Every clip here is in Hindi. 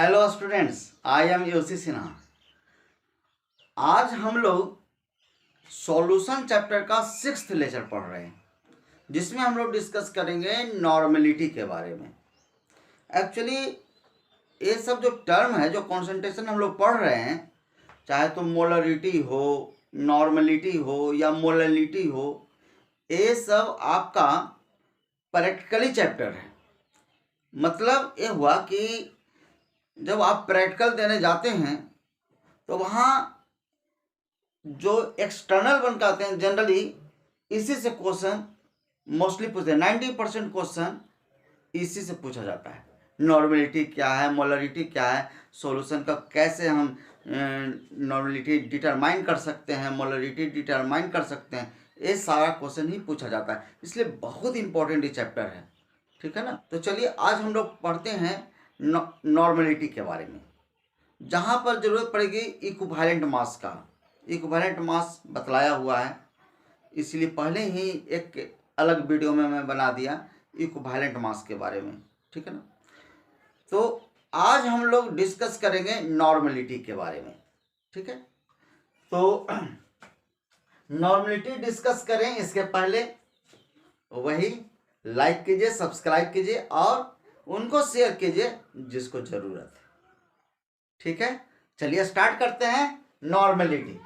Hello students, I am UC Sinha. आज हम लोग सॉल्यूशन चैप्टर का 6th लेक्चर पढ़ रहे हैं, जिसमें हम लोग डिस्कस करेंगे नॉर्मलिटी के बारे में। एक्चुअली ये सब जो टर्म है, जो कॉन्सेंट्रेशन हम लोग पढ़ रहे हैं, चाहे तो मोलरिटी हो, नॉर्मलिटी हो या मोललिटी हो, ये सब आपका प्रैक्टिकली चैप्टर है। मतलब ये हुआ कि जब आप प्रैक्टिकल देने जाते हैं तो वहाँ जो एक्सटर्नल बन के आते हैं, जनरली इसी से क्वेश्चन मोस्टली पूछते हैं। 90% क्वेश्चन इसी से पूछा जाता है। नॉर्मलिटी क्या है, मोलरिटी क्या है, सॉल्यूशन का कैसे हम नॉर्मलिटी डिटरमाइन कर सकते हैं, मोलरिटी डिटरमाइन कर सकते हैं, ये सारा क्वेश्चन ही पूछा जाता है। इसलिए बहुत इंपॉर्टेंट ये चैप्टर है, ठीक है ना। तो चलिए आज हम लोग पढ़ते हैं नॉर्मलिटी के बारे में, जहाँ पर जरूरत पड़ेगी इक्विवेलेंट मास का। इक्विवेलेंट मास बतलाया हुआ है, इसलिए पहले ही एक अलग वीडियो में मैं बना दिया इक्विवेलेंट मास के बारे में, ठीक है ना। तो आज हम लोग डिस्कस करेंगे नॉर्मलिटी के बारे में, ठीक है। तो नॉर्मलिटी डिस्कस करें इसके पहले वही लाइक कीजिए, सब्सक्राइब कीजिए और उनको शेयर कीजिए जिसको जरूरत है, ठीक है। चलिए स्टार्ट करते हैं नॉर्मलिटी।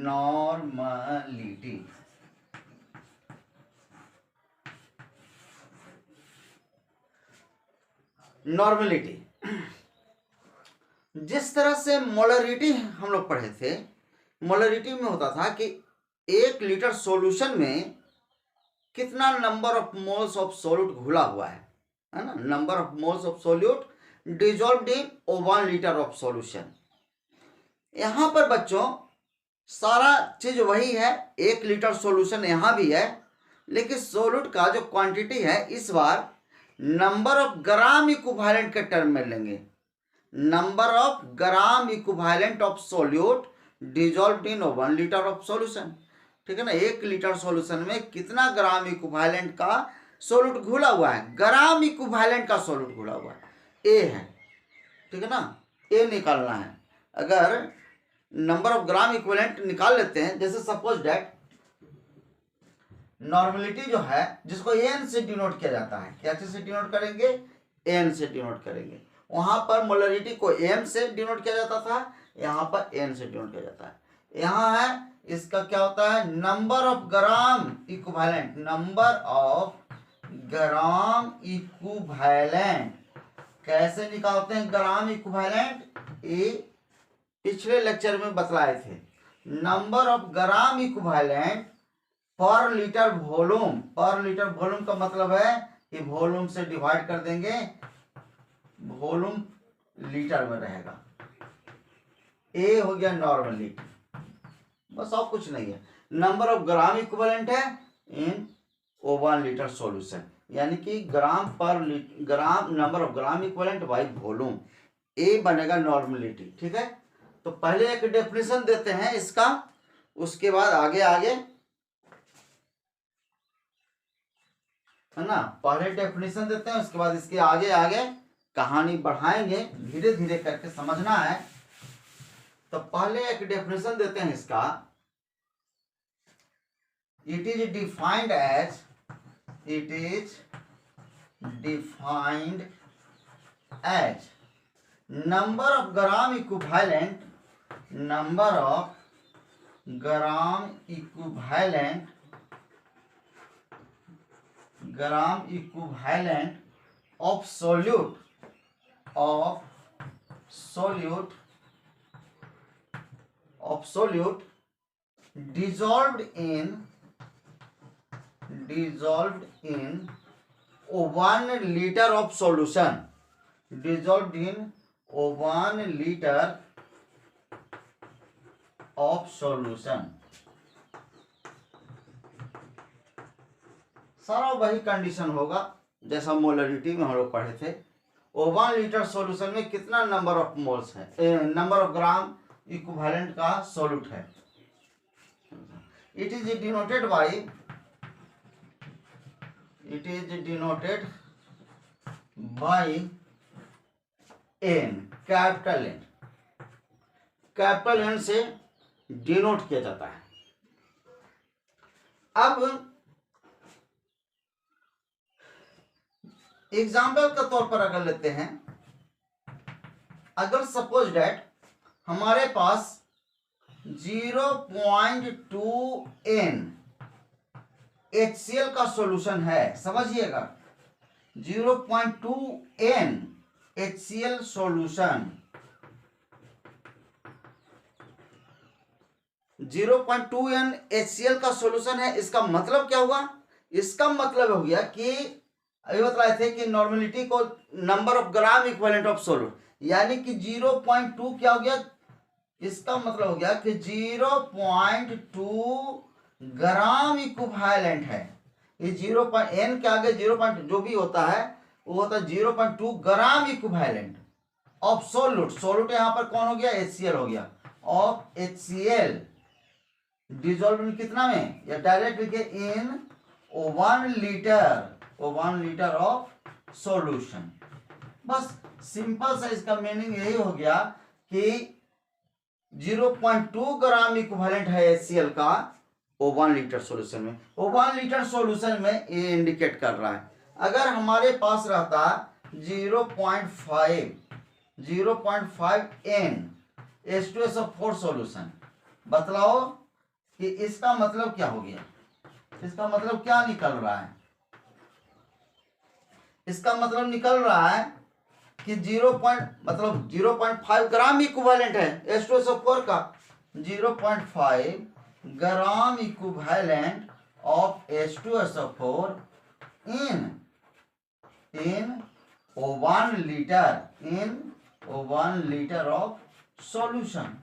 नॉर्मलिटी नॉर्मलिटी जिस तरह से मोलरिटी हम लोग पढ़े थे, मोलरिटी में होता था कि 1 लीटर सॉल्यूशन में कितना number of moles of solute घुला हुआ है ना। Number of moles of solute dissolved in 1 litre of solution. यहाँ पर बच्चों सारा चीज वही है, 1 लीटर सॉल्यूशन यहाँ भी है, लेकिन सॉल्यूट का जो क्वांटिटी है इस बार नंबर ऑफ ग्राम इक्विवेलेंट के टर्म में लेंगे। Number of gram equivalent of solute dissolved in 1 litre of solution, ठीक है ना। 1 लीटर सॉल्यूशन में कितना ग्राम इक्विवेलेंट का सॉल्यूट घुला हुआ है, ग्राम इक्विवेलेंट का सॉल्यूट घुला हुआ है, ए है, ठीक है ना। ए निकालना है। अगर नंबर ऑफ ग्राम इक्विवेलेंट निकाल लेते हैं, जैसे सपोज दैट नॉर्मलिटी जो है जिसको एन से डिनोट किया जाता है, क्या से डिनोट करेंगे, एन से डिनोट करेंगे। वहां पर मोलरिटी को एम से डिनोट किया जाता था, यहाँ पर एन से डिनोट किया जाता है। यहाँ है इसका क्या होता है, number of gram equivalent, number of gram equivalent. कैसे निकालते हैं ग्राम इक्विवेलेंट, ये पिछले लेक्चर में बतलाए थे। नंबर ऑफ ग्राम इक्विवेलेंट पर लीटर वॉल्यूम। पर लीटर वॉल्यूम का मतलब है कि वॉल्यूम से डिवाइड कर देंगे, वॉल्यूम लीटर में रहेगा। ए हो गया नॉर्मलिटी, बस और कुछ नहीं है। नंबर ऑफ ग्राम इक्विवेलेंट है इन 1 लीटर सॉल्यूशन, यानी कि ग्राम पर gram, number of gram equivalent by volume, A बनेगा नॉर्मलिटी, ठीक है। तो पहले एक डेफिनेशन देते हैं इसका, उसके बाद आगे आगे, है ना। पहले डेफिनेशन देते हैं, उसके बाद इसके आगे आगे कहानी बढ़ाएंगे, धीरे धीरे करके समझना है। तो पहले एक डेफिनेशन देते हैं इसका। It is defined as, it is defined as number of gram equivalent, number of gram equivalent, gram equivalent of solute, of solute dissolved in 1 liter of solution, dissolved in 1 liter of solution। सारा वही कंडीशन होगा जैसा मोलरिटी में हम लोग पढ़े थे। 1 लीटर सॉल्यूशन में कितना नंबर ऑफ मोल्स है, नंबर ऑफ ग्राम इक्विवेलेंट का सॉल्यूट है। It is denoted by, it is denoted by N, capital N, capital N से डिनोट किया जाता है। अब एग्जाम्पल के तौर पर अगर लेते हैं, अगर सपोज डेट हमारे पास 0.2 n HCl का सॉल्यूशन है, समझिएगा 0.2 n HCl solution, 0.2 n HCl का सॉल्यूशन है। इसका मतलब क्या हुआ? इसका मतलब हो गया कि अभी बतलाए थे कि नॉर्मेलिटी को number of gram equivalent of solute, यानी कि 0.2 क्या हो गया? इसका मतलब हो गया कि 0.2 ग्राम इक्विवेलेंट है। ये 0. के आगे 0. जो भी होता है वो होता है 0.2 ग्राम इक्विवेलेंट ऑफ सोल्यूट। सोल्यूट यहां पर कौन हो गया? HCl हो गया। ऑफ HCl डिजोल्व इन कितना में, या डायरेक्ट लिखे इन 1 लीटर ऑफ सॉल्यूशन। बस सिंपल सा इसका मीनिंग यही हो गया कि 0.2 ग्राम इक्विवेलेंट है HCl का वो 1 लीटर सॉल्यूशन में। वो 1 लीटर सॉल्यूशन में ये इंडिकेट कर रहा है। अगर हमारे पास रहता 0.5 n H2SO4 सॉल्यूशन, बतलाओ कि इसका मतलब क्या हो गया? इसका मतलब क्या निकल रहा है? इसका मतलब निकल रहा है कि 0.5 ग्राम इक्विवेलेंट है H2SO4 का, 0.5 ग्राम equivalent of H2SO4 in 1 litre of solution.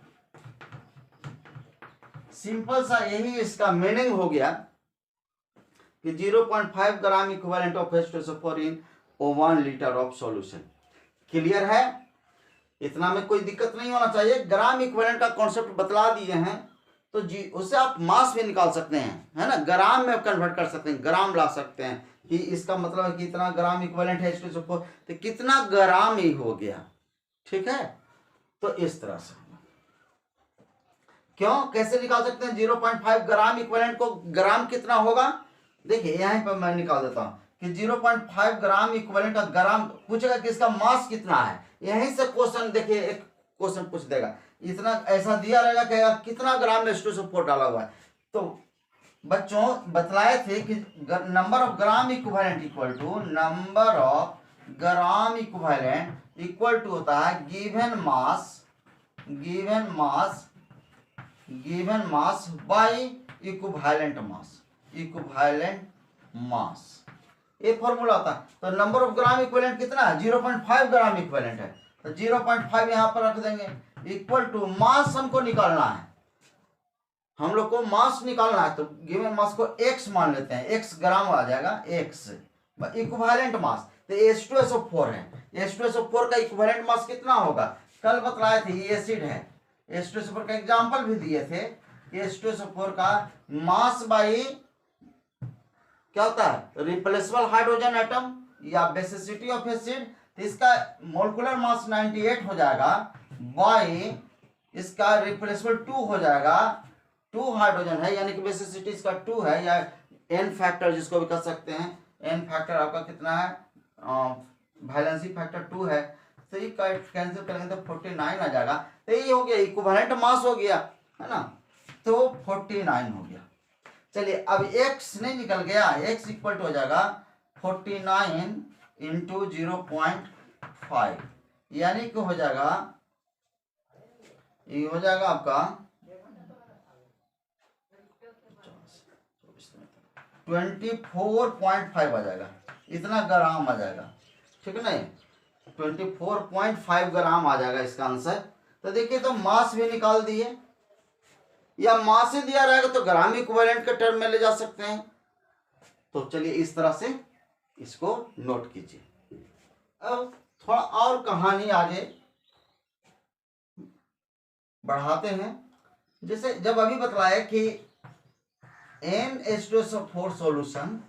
Simple सा यही इसका मीनिंग हो गया कि 0.5 ग्राम equivalent of H2SO4 in 1 litre of solution. Clear है? इतना में कोई दिक्कत नहीं होना चाहिए। ग्राम इक्विवेलेंट का कॉन्सेप्ट बतला दिए हैं तो जी उससे आप मास भी निकाल सकते हैं, है ना, ग्राम में कन्वर्ट कर सकते हैं, ग्राम ला सकते हैं कि इसका मतलब है कि इतना ग्राम इक्विवेलेंट है H2SO4 तो कितना ग्राम ही हो गया। ठीक है, तो इस तरह से क्यों कैसे निकाल सकते हैं 0.5 ग्राम इक्विवेलेंट को? ग्राम कितना होगा देखिए यहीं पर मैं निकाल देता हूं कि 0.5 ग्राम इक्विवेलेंट का ग्राम पूछेगा कि इसका मास कितना है। यहीं से क्वेश्चन देखिए, एक क्वेश्चन पूछ देगा, इतना ऐसा दिया रहेगा कहेगा कितना ग्राम में H2SO4 डाला हुआ है। तो बच्चों बतलाए थे कि number of gram equivalent equal to number of gram equivalent equal to होता है given mass by equivalent mass, ये फॉर्मूला होता है। तो नंबर ऑफ ग्राम इक्विवेलेंट कितना है? 0.5 ग्राम इक्विवेलेंट है, तो 0.5 यहां पर रख देंगे इक्वल टू मास हमको निकालना है, हम लोग को मास निकालना है। तो गिवन मास को x मान लेते हैं, x ग्राम आ जाएगा, x इक्विवेलेंट मास। तो H2SO4 है, H2SO4 का इक्विवेलेंट मास कितना होगा? कल बतलाए थे, ये एसिड है। H2SO4 का एग्जांपल भी दिए थे कि H2SO4 का मास बाई क्या होता है? रिप्लेसेबल हाइड्रोजन एटम या बेसिसिटी ऑफ एसिड। तो इसका मोलिकुलर मास 98 हो जाएगा बाई इसका रिप्लेसेबल 2 हो जाएगा, 2 हाइड्रोजन है यानी कि बेसिसिटी इसका 2 है, या n फैक्टर जिसको भी कह सकते हैं। n फैक्टर आपका कितना है? वैलेंसी फैक्टर 2 है, तो ये कैंसिल करेंगे तो 49 आ जाएगा। तो ये हो गया इक्विवेलेंट मास हो गया, है ना, तो 49 हो गया। चलिए अब x नहीं निकल गया, x इक्वल टू हो जाएगा 49 इंटू 0.5 यानी कि हो जाएगा, ये हो जाएगा आपका 24.5 आ जाएगा, इतना ग्राम आ जाएगा। ठीक है नहीं, 24.5 ग्राम आ जाएगा इसका आंसर। तो देखिए तो मास भी निकाल दिए, या मास ही दिया रहेगा तो ग्राम इक्विवेलेंट के टर्म में ले जा सकते हैं। तो चलिए इस तरह से इसको नोट कीजिए। अब थोड़ा और कहानी आगे बढ़ाते हैं। जैसे जब अभी बतलाया कि NH2SO4 सॉल्यूशन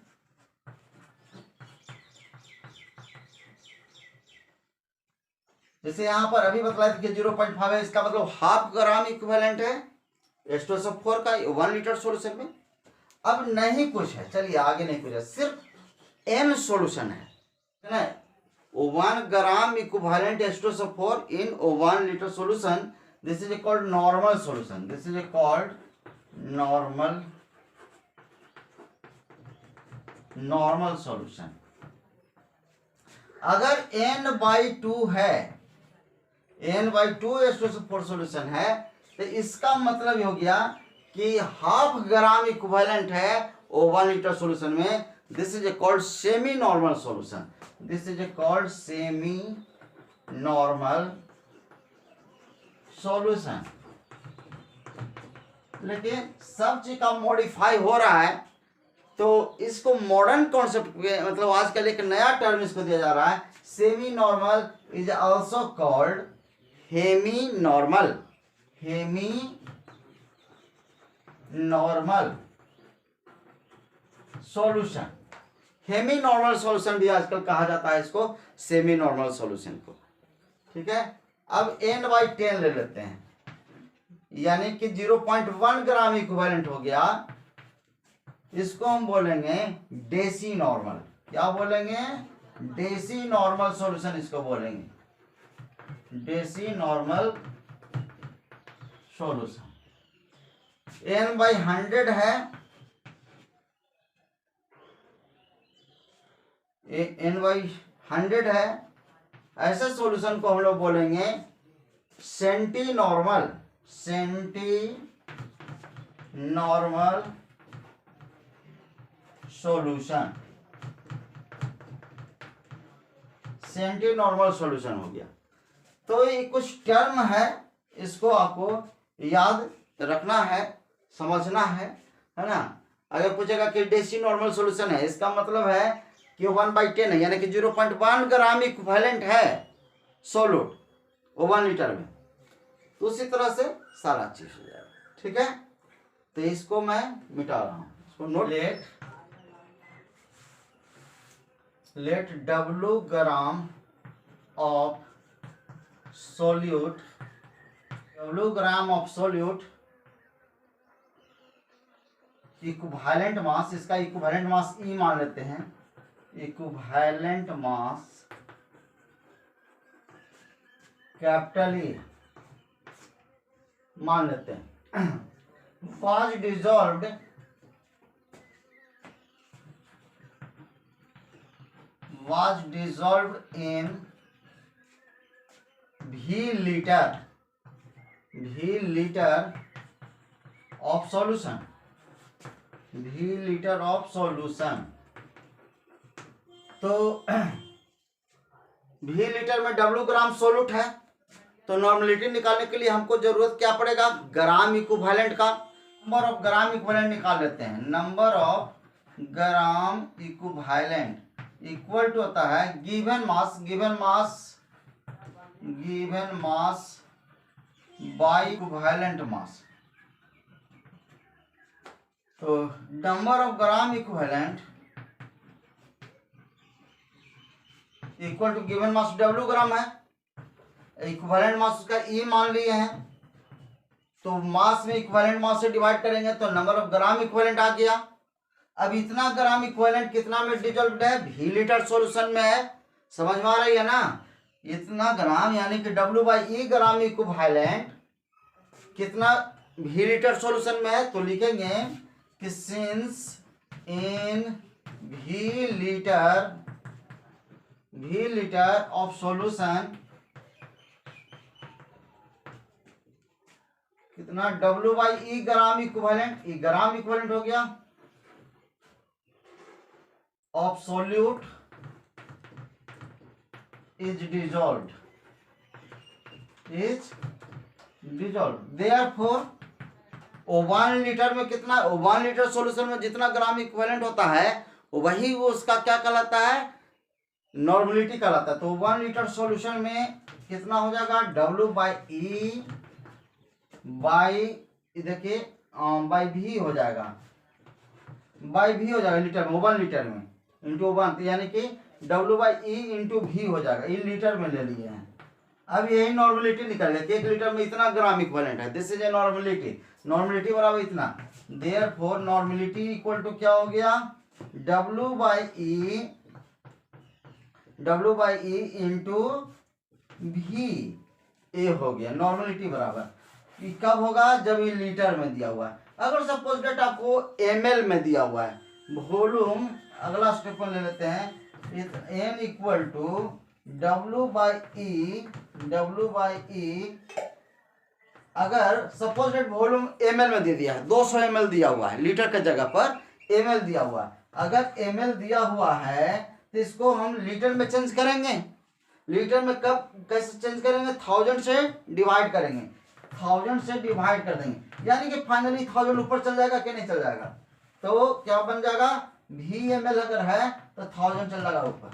जैसे यहाँ पर अभी बतलाया था कि 0.5 है, इसका मतलब हाफ ग्राम इक्विवेलेंट है H2SO4 का 1 लीटर सॉल्यूशन में। अब नहीं कुछ है, चलिए आगे नहीं कुछ है, सिर्फ n सॉल्यूशन है ना, 1 gram equivalent H2SO4 in 1 liter solution. This is called normal solution. This is called normal solution. अगर n/2 है, n/2 H2SO4 सॉल्यूशन है, तो इसका मतलब हो गया कि हाफ ग्राम इक्विवेलेंट है 1 लीटर सॉल्यूशन में। This is called semi normal solution. This is called semi normal solution. लेकिन सब चीज का मॉडिफाई हो रहा है, तो इसको मॉडर्न कॉन्सेप्ट मतलब आजकल एक नया टर्म इसको दिया जा रहा है, semi normal is also called hemi normal. Hemi normal solution, hemi normal solution भी आजकल कहा जाता है इसको, सेमी नॉर्मल सॉल्यूशन को। ठीक है, अब n/10 ले लेते हैं, यानी कि 0.1 ग्राम इक्विवेलेंट हो गया। इसको हम बोलेंगे डेसी नॉर्मल। क्या बोलेंगे? डेसी नॉर्मल सॉल्यूशन इसको बोलेंगे, डेसी नॉर्मल सॉल्यूशन। n/100 है, n/100 है, ऐसे सॉल्यूशन को हम लोग बोलेंगे centi normal. Centi normal solution, centi normal solution हो गया। तो ये कुछ टर्म है, इसको आपको याद रखना है, समझना है ना। अगर पूछेगा कि डेसी नॉर्मल सॉल्यूशन है, इसका मतलब है कि 1/10 है, यानी कि 0.1 ग्राम इक्विवेलेंट है सोलूट 1 लीटर में। तो उसी तरह से सारा चीज हो जाएगा। ठीक है, तो इसको मैं मिटा रहा हूं, इसको note. Let W gram of solute, W gram of solute equivalent mass, इसका इक्विवेलेंट मास E मान लेते हैं, इक्विवेलेंट मास कैपिटल E मान लेते हैं, was dissolved in V liter of solution, V liter of solution। तो V लीटर में W ग्राम सोलूट है, तो नॉर्मलिटी निकालने के लिए हमको जरूरत क्या पड़ेगा? ग्राम इक्विवेलेंट का। नंबर ऑफ ग्राम इक्विवेलेंट निकाल लेते हैं। Number of gram equivalent equal to होता है given mass by equivalent mass. तो number of gram equivalent equal to given mass, W gram है, इक्विवेलेंट मास उसका E मान लिए हैं, तो मास में इक्विवेलेंट मास से डिवाइड करेंगे तो नंबर ऑफ ग्राम इक्विवेलेंट आ गया। अब इतना ग्राम इक्विवेलेंट कितना में डिसॉल्व्ड है? V लीटर सॉल्यूशन में है। समझ में आ रही है ना? इतना ग्राम यानी कि W/E ग्राम इक्विवेलेंट कितना V लीटर सॉल्यूशन में है, तो लिखेंगे कि since in V litre of solution कितना? W/E gram equivalent, E gram equivalent हो गया of solute is dissolved, therefore 1 litre में कितना? 1 लीटर सॉल्यूशन में जितना ग्राम इक्विवेलेंट होता है वही वो उसका क्या कहलाता है? नॉर्मलिटी कहलाता है। तो 1 लीटर सॉल्यूशन में कितना हो जाएगा? W/E बाई, देखिए बाई V हो जाएगा, बाई V हो जाएगा लीटर में, 1 लीटर में इंटू 1, यानी कि W/E इंटू V हो जाएगा। ये लीटर में ले लिए हैं, अब यही नॉर्मलिटी निकल गया कि 1 लीटर में इतना ग्राम इक्विवेलेंट है। This is a normality. Normality बराबर इतना, देयरफॉर नॉर्मलिटी इक्वल टू क्या हो गया, W बाई ई इंटू भी ए हो गया। नॉर्मलिटी बराबर ये कब होगा, जब ये लीटर में दिया हुआ है। अगर सपोज डेट आपको ml में दिया हुआ है वॉल्यूम, अगला स्टेप में ले लेते हैं, n equal to W by E, अगर सपोज डेट वॉल्यूम ml में दे दिया है, 200 ml दिया हुआ है, लीटर के जगह पर ml दिया हुआ है। अगर ml दिया हुआ है तो इसको हम लीटर में चेंज करेंगे। लीटर में कब कैसे चेंज करेंगे, 1000 से डिवाइड करेंगे, 1000 से डिवाइड कर देंगे, यानी कि फाइनली 1000 ऊपर चल जाएगा कि नहीं चल जाएगा, तो क्या बन जाएगा, VML अगर है तो 1000 चल जाएगा ऊपर।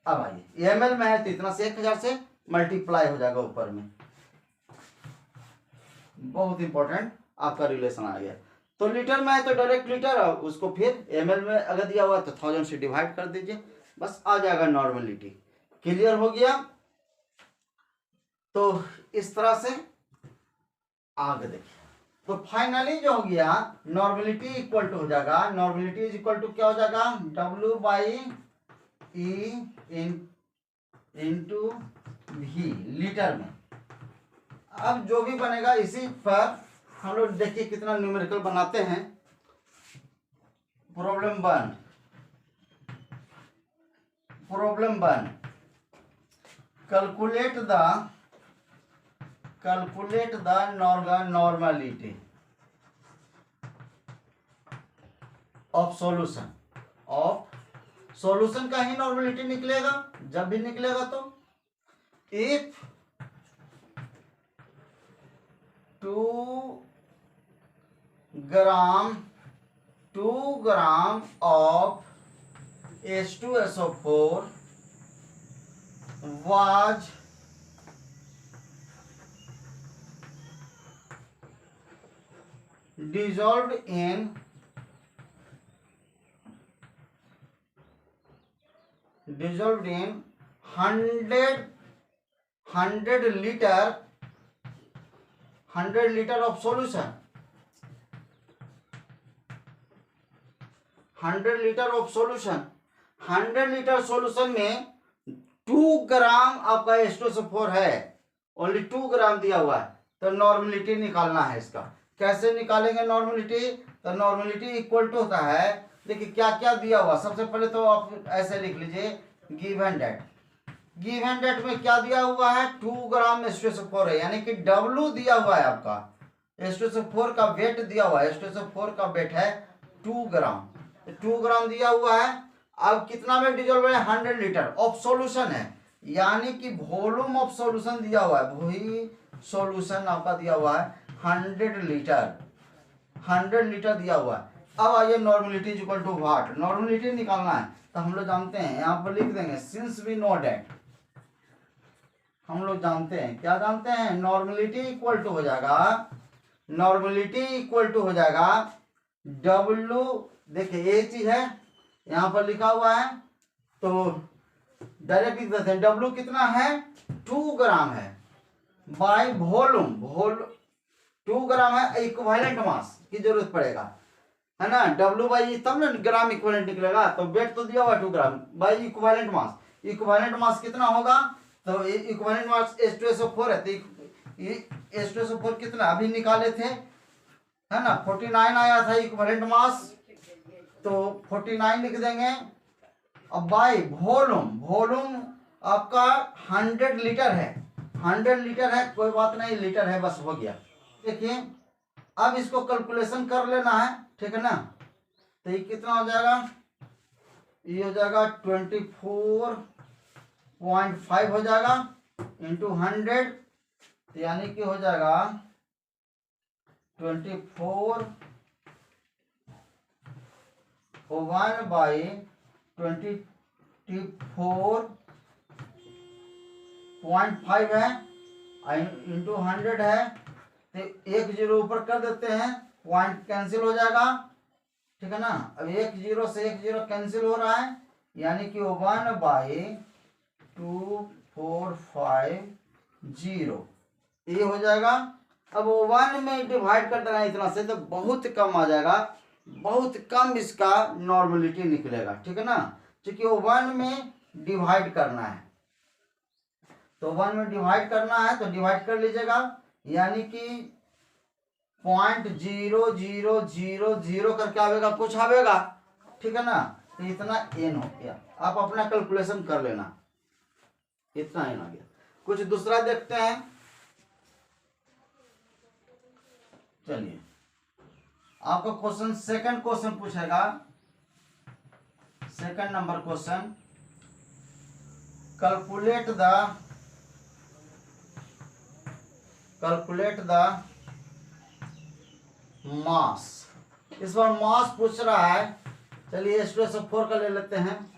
अब आइए ml में है तो इतना से 1000 से मल्टीप्लाई हो जाएगा ऊपर में। बहुत इंपॉर्टेंट आपका रिलेशन आ गया। तो लीटर में है तो डायरेक्ट लीटर, उसको फिर ml में अगर दिया हुआ तो 1000 से डिवाइड कर दीजिए, बस आ जाएगा नॉर्मलिटी। क्लियर हो गया। तो इस तरह से आगे देखिए, तो फाइनली जो हो गया नॉर्मलिटी इक्वल टू हो जाएगा, नॉर्मलिटी इज इक्वल टू क्या हो जाएगा, W बाई ई इंटू भी लीटर में। अब जो भी बनेगा इसी पर हम लोग देखिए कितना न्यूमेरिकल बनाते हैं। Problem one, calculate the normality of solution का ही नॉर्मलिटी निकलेगा। जब भी निकलेगा तो if 2 gram of H2SO4 was dissolved in 100 liter of solution, 100 litre of solution, 100 litre solution में 2 ग्राम आपका H2SO4 है, ओनली 2 ग्राम दिया हुआ है, तो नॉर्मलिटी निकालना है इसका। कैसे निकालेंगे नॉर्मलिटी, तो नॉर्मलिटी इक्वल टू होता है, देखिए क्या क्या दिया हुआ। सबसे पहले तो आप ऐसे लिख लीजिए, गिवन डेट में क्या दिया हुआ है, 2 ग्राम H2SO4 है, यानी कि W दिया हुआ है आपका, H2SO4 का वेट दिया हुआ है, H2SO4 का वेट है 2 ग्राम, 2 ग्राम दिया हुआ है। अब कितना में डिजोल्व है, 100 लीटर ऑफ सॉल्यूशन है, यानी कि वॉल्यूम ऑफ सॉल्यूशन दिया हुआ है, वही सॉल्यूशन आपका दिया हुआ है 100 लीटर दिया हुआ है। अब आइए normality is equal to what, normality निकालना है तो हम लोग जानते हैं, यहाँ पर लिख देंगे सिंस वी नो दैट, हम लोग जानते हैं, क्या जानते हैं, नॉर्मलिटी इक्वल टू हो जाएगा, W, देखिए ये चीज है यहाँ पर लिखा हुआ है, तो डायरेक्ट लिख देते हैं, W कितना है, 2 ग्राम है, बाय वॉल्यूम 2 ग्राम है, इक्विवेलेंट मास की जरूरत पड़ेगा, है ना, W बाई तब ना ग्राम इक्विवेलेंट निकलेगा, तो वेट तो दिया हुआ 2 ग्राम बाई इक्विवेलेंट मास कितना होगा, तो इक्विवेलेंट मास H2SO4 है, तो H2SO4 कितना अभी निकाले थे, है ना, 49 आया था इक्विवेलेंट मास, तो 49 लिख देंगे। अब बाय वॉल्यूम आपका 100 लीटर है, 100 लीटर है, कोई बात नहीं, लीटर है बस, हो गया। देखिए अब इसको कैलकुलेशन कर लेना है, ठीक है ना, तो ये कितना हो जाएगा, ये हो जाएगा 24.5 हो जाएगा इंटू 100, यानी कि हो जाएगा 24/1 बाई 24.5 है इंटू 100 है, तो 1 0 ऊपर कर देते हैं, पॉइंट कैंसिल हो जाएगा, ठीक है ना। अब 1 0 से 1 0 कैंसिल हो रहा है, यानी कि 1/2 450 ये हो जाएगा। अब 1 में डिवाइड कर देना इतना से तो बहुत कम आ जाएगा, बहुत कम इसका नॉर्मलिटी निकलेगा, ठीक है ना। क्योंकि वो 1 में डिवाइड करना है, तो 1 में डिवाइड करना है तो डिवाइड कर लीजिएगा, यानी कि 0.0000 करके आवेगा, कुछ आवेगा, ठीक है ना। तो इतना n हो गया, आप अपना कैलकुलेशन कर लेना, इतना n आ गया। कुछ दूसरा देखते हैं, चलिए आपका क्वेश्चन सेकंड क्वेश्चन पूछेगा, second number question, calculate the mass. इस बार मास पूछ रहा है, चलिए H2SO4 का ले लेते हैं।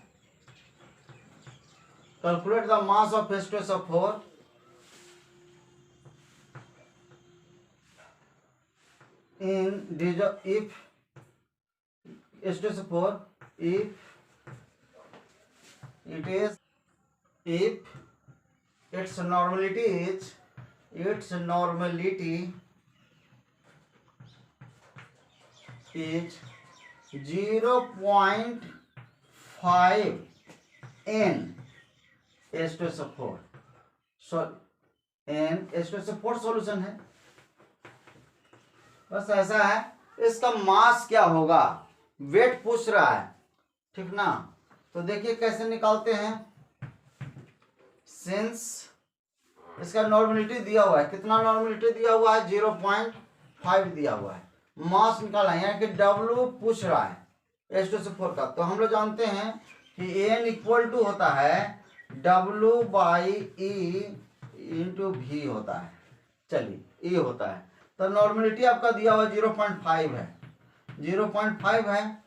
Calculate the mass of H2SO4 in if H2SO4 if its normality is 0.5 n H2SO4, so n H2SO4 solution है, बस ऐसा है। इसका मास क्या होगा, वेट पूछ रहा है, ठीक ना। तो देखिए कैसे निकालते हैं, सिंस इसका नॉर्मलिटी दिया हुआ है, कितना नॉर्मलिटी दिया हुआ है, 0.5 दिया हुआ है, मास निकालना है, यानी कि W पूछ रहा है H2SO4 का। तो हम लोग जानते हैं कि N इक्वल टू होता है W/E इंटू V होता है, चलिए ये होता है। तो नॉर्मलिटी आपका दिया हुआ 0.5 है, 0.5 है,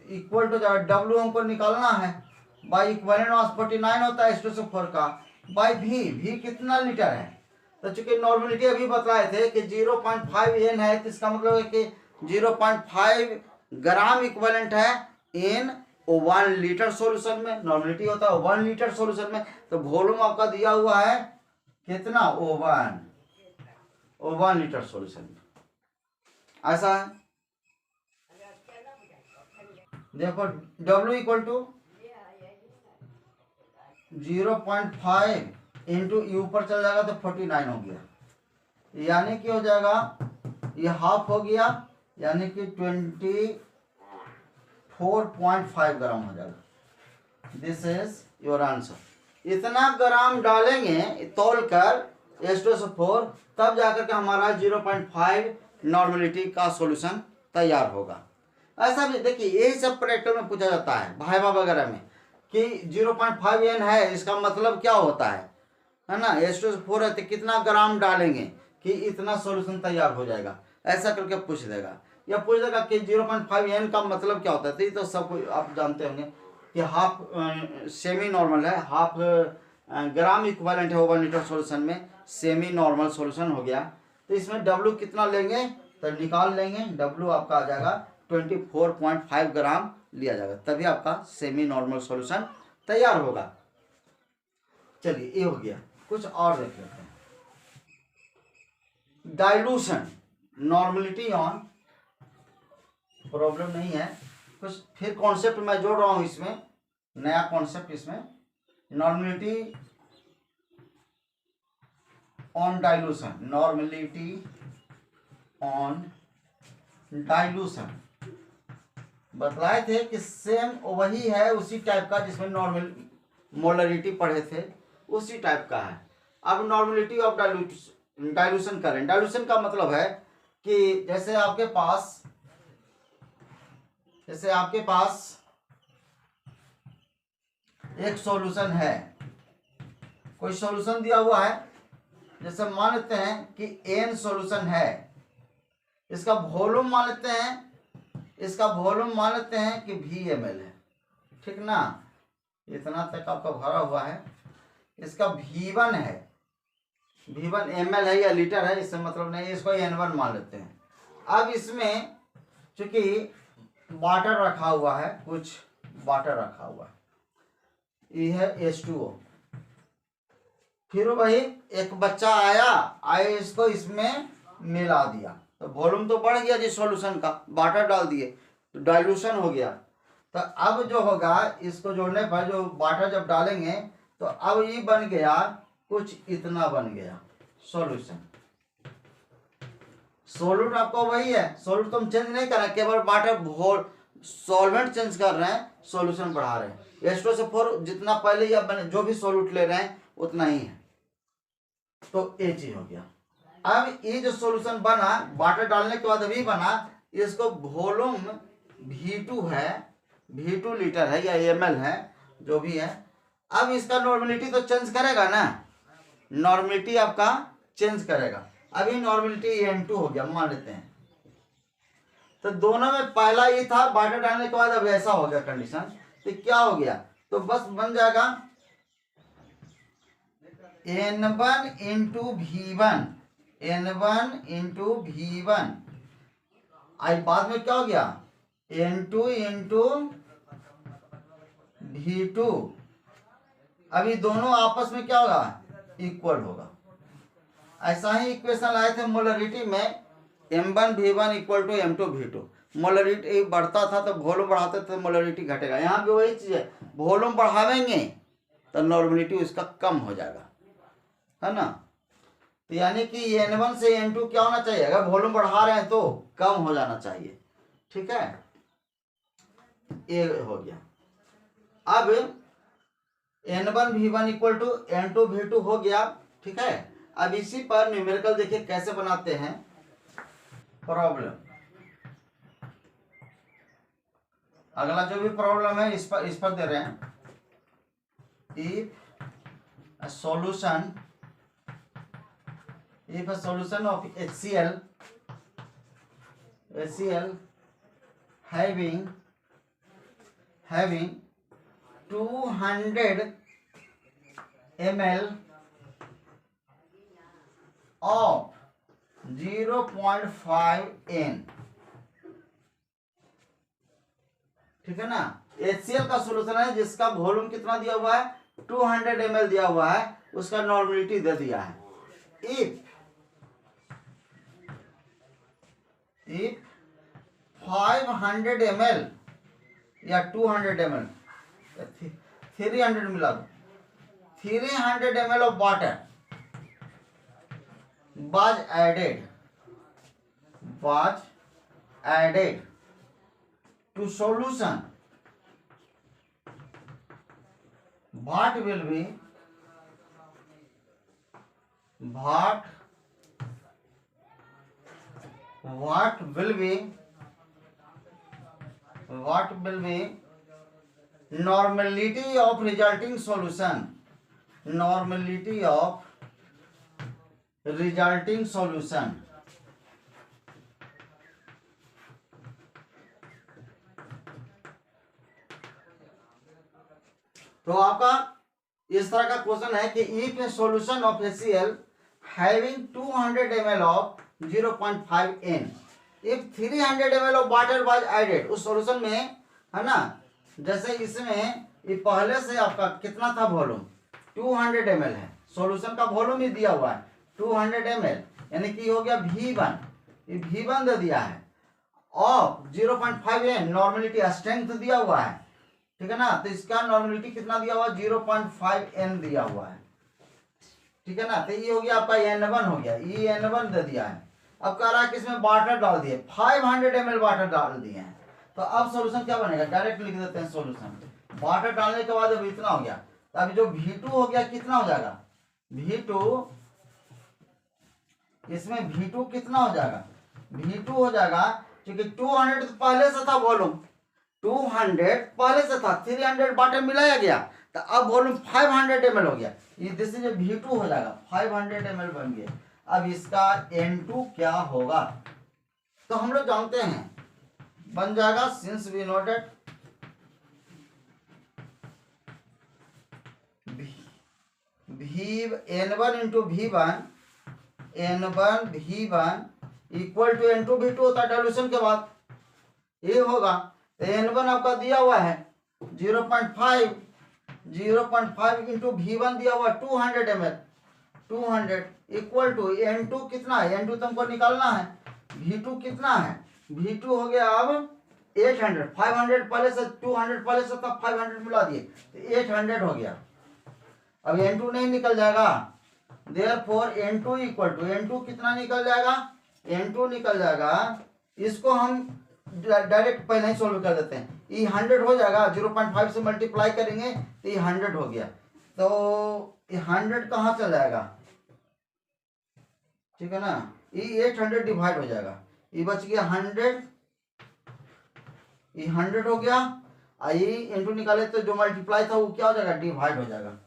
इक्वल टू W हमको निकालना है, बाई इक्विवेलेंट मास 49 होता है H2SO4 का, बाई V कितना लीटर है। तो चूंकि नॉर्मलिटी अभी बताए थे कि 0.5 n है, तो इसका मतलब है कि 0.5 ग्राम इक्विवेलेंट है इन 1 लीटर सॉल्यूशन में, नॉर्मलिटी होता है 1 लीटर सॉल्यूशन में। तो वॉल्यूम आपका दिया हुआ है कितना, O1 लीटर सॉल्यूशन में, ऐसा है। देखो W equal to 0.5 into U पर चल जाएगा तो 49 हो गया, यानी कि हो जाएगा, ये हाफ हो गया, यानी कि 24.5 ग्राम हो जाएगा। This is your answer. इतना ग्राम डालेंगे तौल कर H2SO4, तब जाकर के हमारा 0.5 नॉर्मलिटी का सॉल्यूशन तैयार होगा। ऐसा भी देखिए, यही सब प्रैक्टिकल में पूछा जाता है भाइवा वगैरह में कि 0.5 n है, इसका मतलब क्या होता है ना। H2SO4 है तो कितना ग्राम डालेंगे कि इतना सॉल्यूशन तैयार हो जाएगा, ऐसा करके पूछ देगा। या पूछ देगा कि 0.5 n का मतलब क्या होता है, तो ये तो सब आप जानते होंगे कि हाफ सेमी नॉर्मल है, हाफ ग्राम इक्विवेलेंट है 1 लीटर सॉल्यूशन में, सेमी नॉर्मल सॉल्यूशन हो गया। तो इसमें W कितना लेंगे तो निकाल लेंगे, W आपका आ जाएगा 24.5 ग्राम लिया जाएगा, तभी आपका सेमी नॉर्मल सॉल्यूशन तैयार होगा। चलिए ये हो गया, कुछ और देख लेते हैं। डाइल्यूशन, नॉर्मलिटी ऑन, प्रॉब्लम नहीं है, कुछ फिर कॉन्सेप्ट मैं जोड़ रहा हूं इसमें, नया कॉन्सेप्ट इसमें, normality on dilution, normality on dilution बतलाए थे कि सेम वही है, उसी टाइप का जिसमें नॉर्मल मोलरिटी पढ़े थे, उसी टाइप का है। अब नॉर्मलिटी ऑफ डाइल्यूशन करें। डाइल्यूशन का मतलब है कि जैसे आपके पास एक सॉल्यूशन है, कोई सॉल्यूशन दिया हुआ है, जैसे मान लेते हैं कि n सॉल्यूशन है, इसका वॉल्यूम मान लेते हैं कि VmL है, ठीक ना, इतना तक आपका भरा हुआ है। इसका V1 है, V1 ml है या लीटर है, इससे मतलब नहीं, इसको N1 मान लेते हैं। अब इसमें चूंकि वाटर रखा हुआ है, कुछ वाटर रखा हुआ है, ये है H2O, फिर वही एक बच्चा आए इसको इसमें मिला दिया तो वॉल्यूम तो बढ़ गया जी सॉल्यूशन का, वाटर डाल दिए तो डाइल्यूशन हो गया। तो अब जो होगा इसको जोड़ने पर जो वाटर जब डालेंगे तो अब ये बन गया कुछ इतना बन गया सॉल्यूशन। सोल्यूट आपको वही है, सोल्यूट तो हम चेंज नहीं कर रहे, केवल वाटर सॉल्वेंट चेंज कर रहे हैं, सॉल्यूशन बढ़ा रहे हैं। H2SO4 जितना पहले या जो भी सोल्यूट ले रहे हैं उतना ही है। तो ये चीज हो गया। अब ये जो सॉल्यूशन बना वाटर डालने के बाद अभी बना, इसको वॉल्यूम V2 है, V2 लीटर है या ml है जो भी है। अब इसका नॉर्मेलिटी तो चेंज करेगा ना, नॉर्मेलिटी आपका चेंज करेगा। अभी नॉर्मेलिटी N2 हो गया मान लेते हैं। तो दोनों में पहला ये था, वाटर डालने के बाद अब ऐसा हो गया कंडीशन, तो क्या हो गया, तो बस बन जाएगा N1 into V1, N1 into V1। आई बाद में क्या हो गया N2 इंटू V2। अभी दोनों आपस में क्या होगा, इक्वल होगा। ऐसा ही इक्वेशन लाए थे मोलरिटी में, M1 V1 equal to M2 V2। Molarity बढ़ता था तो वॉल्यूम बढ़ाते थे, मोलरिटी घटेगा। यहाँ भी वही चीज है, वॉल्यूम बढ़ावेंगे तो नॉर्मेलिटी उसका कम हो जाएगा, है ना। तो यानी कि N1 से N2 क्या होना चाहिए, अगर वॉल्यूम बढ़ा रहे हैं तो कम हो जाना चाहिए, ठीक है। ये हो गया। अब N1 V1 equal to N2 V2 हो गया, ठीक है। अब इसी पर न्यूमेरिकल देखिए कैसे बनाते हैं प्रॉब्लम। अगला जो भी प्रॉब्लम है इस पर दे रहे हैं, if solution of HCl having 200 ml of 0.5 N, ठीक है ना। HCl का सोल्यूशन है जिसका वॉल्यूम कितना दिया हुआ है 200 ml दिया हुआ है, उसका नॉर्मेलिटी दे दिया है। इफ 500 ml या 200 ml 300 मिला दो, 300 ml of water was added to solution, what will be normality of resulting solution, तो आपका इस तरह का क्वेश्चन है कि if A solution of HCl having 200 ml of 0.5 N, if 300 ml of water was added, उस सॉल्यूशन में है ना, जैसे इसमें ये पहले से आपका कितना था वॉल्यूम 200 ml है, सॉल्यूशन का वॉल्यूम ही दिया हुआ है 200 ml, यानी कि हो गया V1, ये V1 दे दिया है और 0.5 N नॉर्मेलिटी स्ट्रेंथ दिया हुआ है, ठीक है ना। तो इसका नॉर्मेलिटी कितना दिया हुआ 0.5 N दिया हुआ है, ठीक है ना। तो ये हो गया आपका N1 हो गया, ये N1 दे दिया है। अब कह रहा है कि इसमें वाटर डाल दिए 500 ml वाटर डाल दिए हैं, तो अब सॉल्यूशन क्या बनेगा, डायरेक्ट लिख देते हैं सॉल्यूशन। वाटर डालने के बाद अब इतना हो गया, तो अभी जो V2 हो गया कितना हो जाएगा, V2 इसमें V2 कितना हो जाएगा, V2 हो जाएगा क्योंकि 200 तो पहले से था वॉल्यूम, 200 पहले से था, 300 वाटर मिलाया गया तो अब वॉल्यूम 500 ml हो गया, ये दिस इज V2 हो जाएगा 500 ml बन गया। अब इसका N2 क्या होगा, तो हम लोग जानते हैं बन जाएगा, since we know that N1 into V1 equal to N2 V2 होता है डाइल्यूशन के बाद, ये होगा। तो N1 आपका दिया हुआ है 0.5 इंटू V1 दिया हुआ 200 ml, 200 इक्वल टू N2 कितना है, N2 तुमको निकालना है, V2 कितना है, V2 हो गया अब 800, 500 पहले से 200 पहले से तब 500 मिला दिए तो 800 हो गया। अब N2 नहीं निकल जाएगा, therefore N2 equal to N2 कितना निकल जाएगा, N2 निकल जाएगा, इसको हम डायरेक्ट पहले ही सोल्व कर देते हैं, ये 100 हो जाएगा, 0.5 से मल्टीप्लाई करेंगे तो ये 100 हो गया, तो ये 100 कहाँ चल जाएगा, ठीक है ना, ये 800 डिवाइड हो जाएगा, ये बच गया 100, ये 100 हो गया, ये इनटू निकाले तो जो मल्टीप्लाई था वो क्या हो जाएगा, डिवाइड हो जाएगा,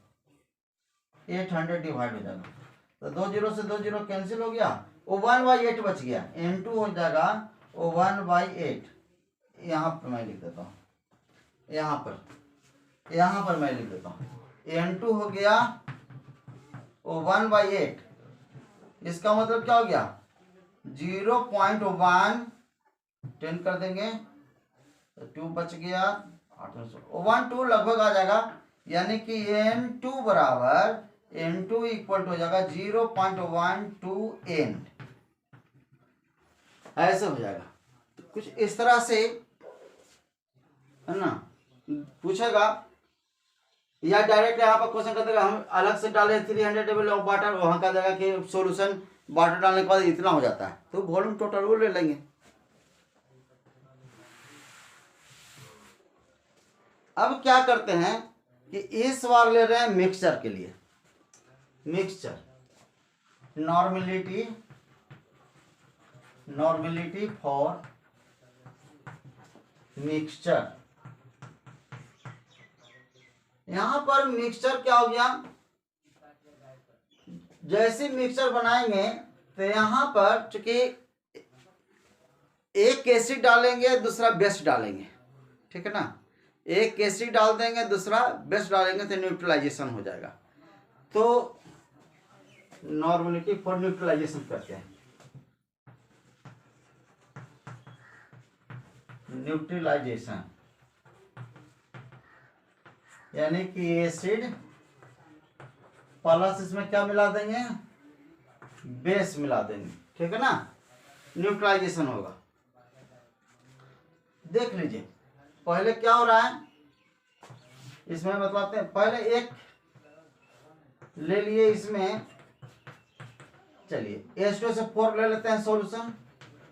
800 डिवाइड हो जाएगा, तो 2 0 से 2 0 कैंसिल हो गया, वो 1/8 बच गया, N2 हो जाएगा वो 1/8, यहाँ पर मैं लिख देता हूँ, यहाँ पर मैं लिख देता हूँ, N2 हो गया वो 1/8, इसका मतलब क्या हो गया 0.1 10 कर देंगे तो 2 बच गया, 1 2 लगभग आ जाएगा, यानी कि N2 बराबर N2 इक्वल टू हो जाएगा 0.12N, ऐसे हो जाएगा। तो कुछ इस तरह से है ना पूछेगा, या डायरेक्ट यहाँ पर क्वेश्चन कर देगा, हम अलग से डाले 300 ml ऑफ वाटर, वहां का देगा कि सॉल्यूशन वाटर डालने के बाद इतना हो जाता है, तो वॉल्यूम टोटल वो ले लेंगे। अब क्या करते हैं कि इस बार ले रहे हैं मिक्सचर के लिए, मिक्सचर नॉर्मेलिटी फॉर मिक्सचर। यहां पर मिक्सचर क्या हो गया, जैसे मिक्सचर बनाएंगे तो यहां पर चूंकि एक एसिड डालेंगे दूसरा बेस डालेंगे, ठीक है ना, एक एसिड डाल देंगे दूसरा बेस डालेंगे तो न्यूट्रलाइजेशन हो जाएगा, तो नॉर्मेलिटी फॉर न्यूट्रलाइजेशन करते हैं, न्यूट्रलाइजेशन यानी कि एसिड प्लस इसमें क्या मिला देंगे, बेस मिला देंगे, ठीक है ना, न्यूट्रलाइजेशन होगा। देख लीजिए पहले क्या हो रहा है, इसमें बताते हैं, पहले एक ले लिए, इसमें चलिए H2 से 4 ले लेते हैं सॉल्यूशन,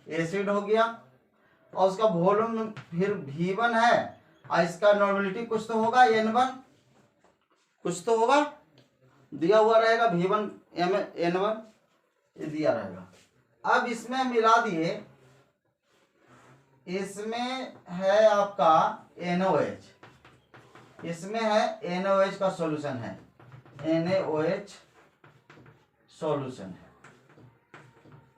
एसिड हो गया, और उसका वॉल्यूम फिर V1 है, और इसका नॉर्मेलिटी कुछ तो होगा N1, कुछ तो होगा, दिया हुआ रहेगा V1 N1 ये दिया रहेगा। अब इसमें मिला दिए, इसमें है आपका NaOH, इसमें है NaOH का सॉल्यूशन है, NaOH सॉल्यूशन है।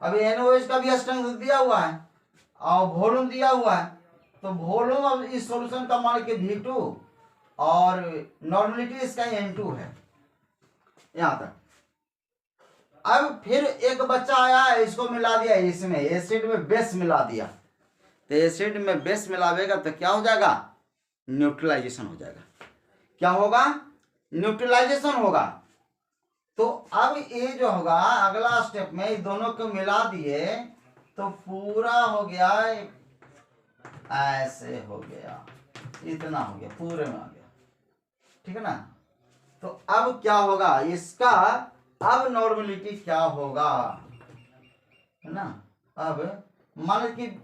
अभी NaOH का भी स्ट्रेंथ दिया हुआ है और वॉल्यूम दिया हुआ है, तो वॉल्यूम अब इस सॉल्यूशन का मान के V2 और नॉर्मेलिटी इसका N2 है यहां तक। अब फिर एक बच्चा आया है, इसको मिला दिया, इसमें एसिड में बेस मिला दिया, तो एसिड में बेस मिलावेगा तो क्या हो जाएगा, न्यूट्रलाइजेशन हो जाएगा। क्या होगा, न्यूट्रलाइजेशन होगा। तो अब ये जो होगा अगला स्टेप में, इन दोनों को मिला दिए तो पूरा हो गया, ऐसे हो गया, इतना हो गया, पूरे में आ गया, ठीक है ना। तो अब क्या होगा इसका, अब नॉर्मेलिटी क्या होगा, है ना। अब मान लो कि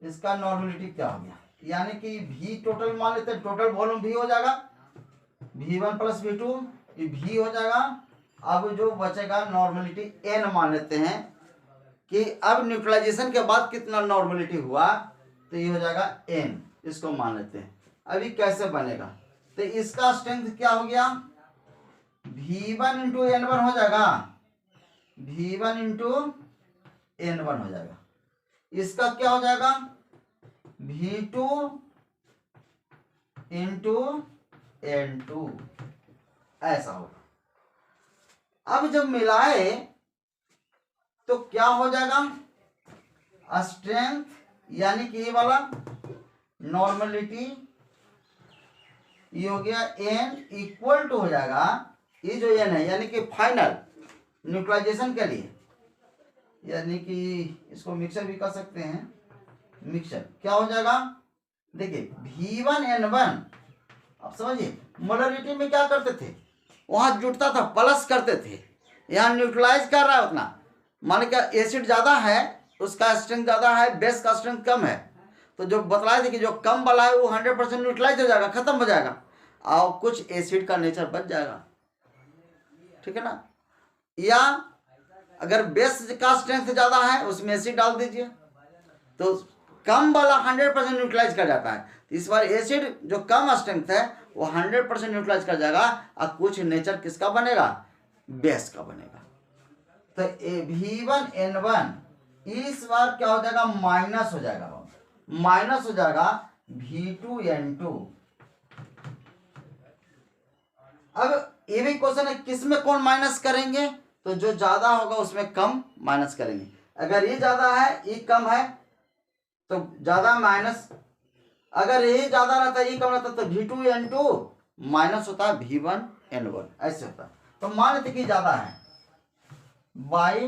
इसका नॉर्मेलिटी क्या हो गया, यानी कि V टोटल मान लेते हैं, टोटल वॉल्यूम V हो जाएगा, V1 प्लस V2 ये V हो जाएगा। अब जो बचेगा नॉर्मेलिटी N मान लेते हैं कि अब न्यूट्रलाइजेशन के बाद कितना नॉर्मेलिटी हुआ, तो ये हो जाएगा N, इसको मान लेते हैं। अभी कैसे बनेगा, तो इसका स्ट्रेंथ क्या हो गया, V1 इंटू N1 हो जाएगा, V1 इंटू N1 हो जाएगा। इसका क्या हो जाएगा, V2 इंटू N2, ऐसा होगा। अब जब मिलाए तो क्या हो जाएगा, स्ट्रेंथ यानी कि ये वाला नॉर्मेलिटी ये हो गया N इक्वल टू हो जाएगा ये जो एन है यानी कि फाइनल न्यूट्रलाइजेशन के लिए, यानी कि इसको मिक्सर भी कर सकते हैं, मिक्सर क्या हो जाएगा, देखिए V1N1, आप समझिए मोलरिटी में क्या करते थे, वहां जुटता था, प्लस करते थे, यहाँ न्यूट्रलाइज कर रहा है उतना, मान क्या एसिड ज़्यादा है, उसका स्ट्रेंथ ज़्यादा है, बेस का स्ट्रेंथ कम है, तो जो बतलाए थे कि जो कम वाला है वो 100% न्यूट्रलाइज हो जाएगा, खत्म हो जाएगा, और कुछ एसिड का नेचर बच जाएगा, ठीक है ना। या अगर बेस का स्ट्रेंथ ज़्यादा है उसमें एसिड डाल दीजिए, तो कम वाला 100% न्यूट्रलाइज कर जाता है, तो इस बार एसिड जो कम स्ट्रेंथ है वो 100% न्यूट्रलाइज कर जाएगा, और कुछ नेचर किसका बनेगा, बेस का बनेगा। तो V1N1 इस बार क्या हो जाएगा, माइनस हो जाएगा, माइनस हो जाएगा V2N2। अब ये भी क्वेश्चन है किसमें कौन माइनस करेंगे, तो जो ज्यादा होगा उसमें कम माइनस करेंगे, अगर ये ज्यादा है ये कम है तो ज्यादा माइनस, अगर ये ज्यादा रहता है ये कम रहता तो V2N2 माइनस होता है V1N1, ऐसे होता है। तो मान लेते कि ज्यादा है, बाई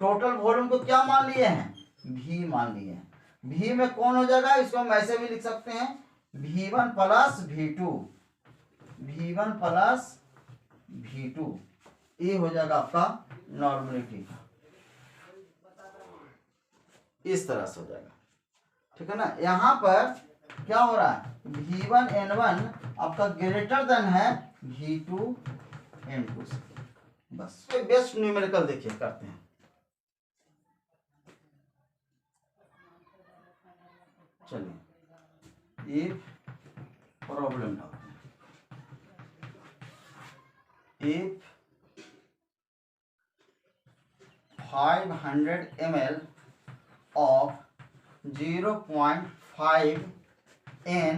टोटल वॉल्यूम को क्या मान लिए हैं, V मान लिए हैं, V में कौन हो जाएगा, इसको हम ऐसे भी लिख सकते हैं V1 plus V2, V1 plus V2, ये हो जाएगा आपका नॉर्मलिटी, इस तरह से हो जाएगा, ठीक है ना। यहाँ पर क्या हो रहा है, V1N1 आपका ग्रेटर देन है V2N2 से, बस बेस्ट न्यूमेरिकल देखिए करते हैं, चलिए ये प्रॉब्लम डालते हैं, if 500 ml of 0.5 N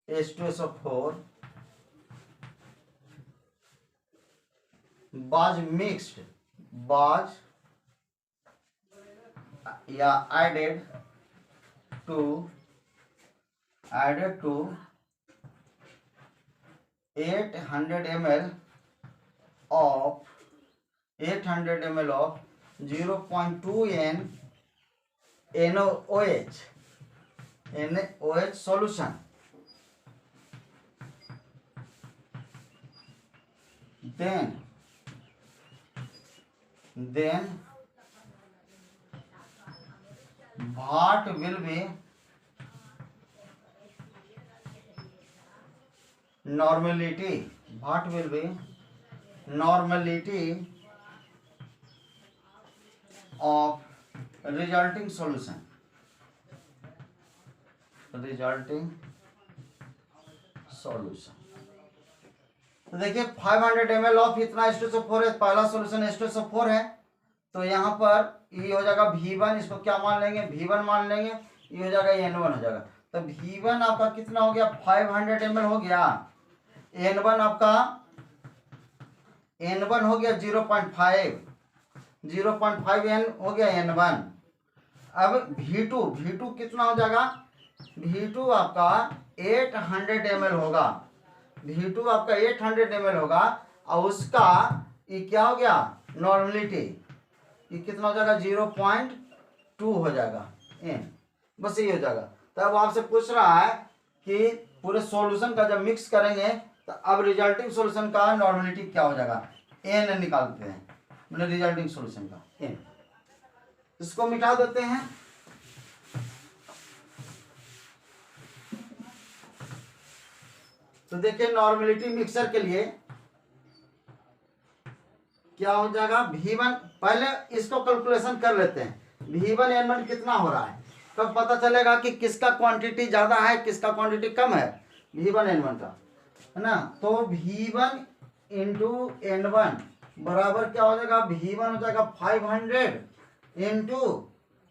H2SO4 was mixed, was added to 800 ml of 0.2 N NaOH solution, then what will be normality, what will be normality of resulting solution, resulting solution। तो देखिए 500 ml ऑफ इतना H2SO4 है, पहला सॉल्यूशन H2SO4 है, तो यहाँ पर ये हो जाएगा V1, इसको क्या मान लेंगे, V1 मान लेंगे, ये हो जाएगा N1 हो जाएगा, तो V1 आपका कितना हो गया, 500 ml हो गया, N1 आपका N1 हो गया 0.5 N हो गया N1। अब V2 कितना हो जाएगा, V2 आपका 800 ml होगा, V2 आपका 800 ml होगा, और उसका ये क्या हो गया, नॉर्मलिटी, ये कितना हो जाएगा 0.2 हो जाएगा N, बस ये हो जाएगा। तो अब आपसे पूछ रहा है कि पूरे सॉल्यूशन का जब मिक्स करेंगे तो अब रिजल्टिंग सॉल्यूशन का नॉर्मलिटी क्या हो जाएगा, N निकालते हैं, मैंने रिजल्टिंग सॉल्यूशन का N, इसको मिटा देते हैं, तो देखिए नॉर्मलिटी मिक्सर के लिए क्या हो जाएगा, V1, पहले इसको कैलकुलेशन कर लेते हैं, V1N1 कितना हो रहा है, तब पता चलेगा कि किसका क्वांटिटी ज्यादा है किसका क्वांटिटी कम है, V1N1 का, है ना। तो V1 इंटू N1 बराबर क्या हो जाएगा, V1 हो जाएगा 500 इंटू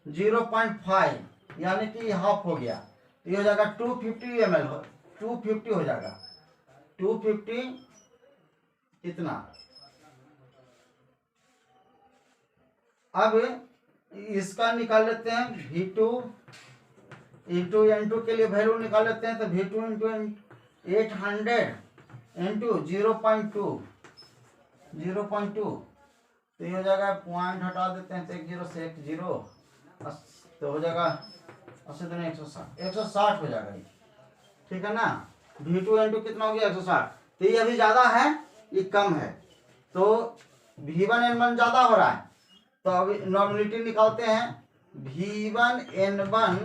0.5 यानी कि हाफ हो गया, ये हो जाएगा 250 ml, 250 हो जाएगा, 250 कितना, अब इसका निकाल लेते हैं, V2 इंटू N2 के लिए वैल्यू निकाल लेते हैं, तो V2 इंटू 800 इंटू 0.2 0.2, तो ये हो जाएगा, पॉइंट हटा देते हैं तो 1 0 से 1 0, तो हो जाएगा 80 दूनी 160 हो जाएगा ये, ठीक है ना। V2 N2 कितना हो गया 160, तो ये अभी ज़्यादा है, ये कम है, तो V1 N1 ज़्यादा हो रहा है, तो अभी नॉर्मलिटी निकालते हैं। V1 N1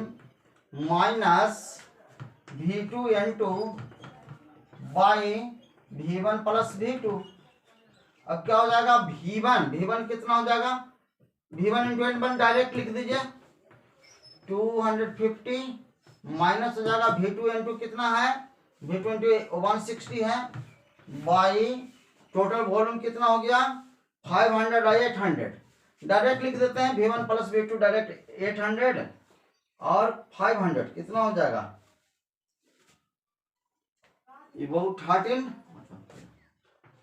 minus V2 N2 by V1 plus V2। अब क्या हो जाएगा, V1 कितना हो जाएगा, V1 इंटू N1 डायरेक्ट लिख दीजिए, 250 माइनस हो जाएगा V2 N2 कितना है, V2 N2 160 है, बाई टोटल वॉल्यूम कितना हो गया 500 बाई 800, डायरेक्ट लिख देते हैं V1 प्लस V2 डायरेक्ट 800 और 500 कितना हो जाएगा, ये बहुत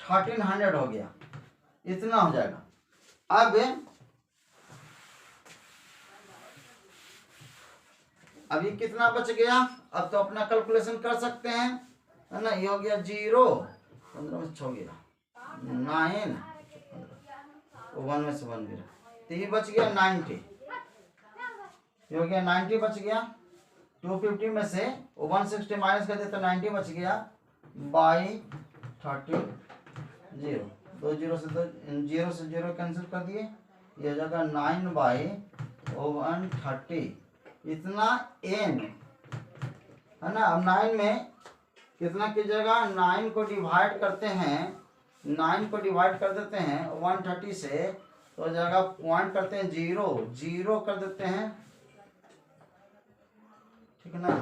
1300 हो गया, इतना हो जाएगा। अब अभी कितना बच गया, अब तो अपना कैलकुलेशन कर सकते हैं, है ना। ये हो गया 0, 15 में 6 गया 9, 1 में से 1 गिरा, तो ये बच गया 90, ये हो गया 90 बच गया। 250 में से 160 माइनस कर दिया तो 90 बच गया, बाई 30, 0, 2 0 से 0 कैंसिल कर दिए, ये हो जाएगा 9 बाई 130, इतना n है ना। अब 9 में कितना कीजिएगा, 9 को डिवाइड करते हैं, 9 को डिवाइड कर देते हैं 130 से, तो हो जाएगा पॉइंट करते हैं 0 कर देते हैं, ठीक है ना।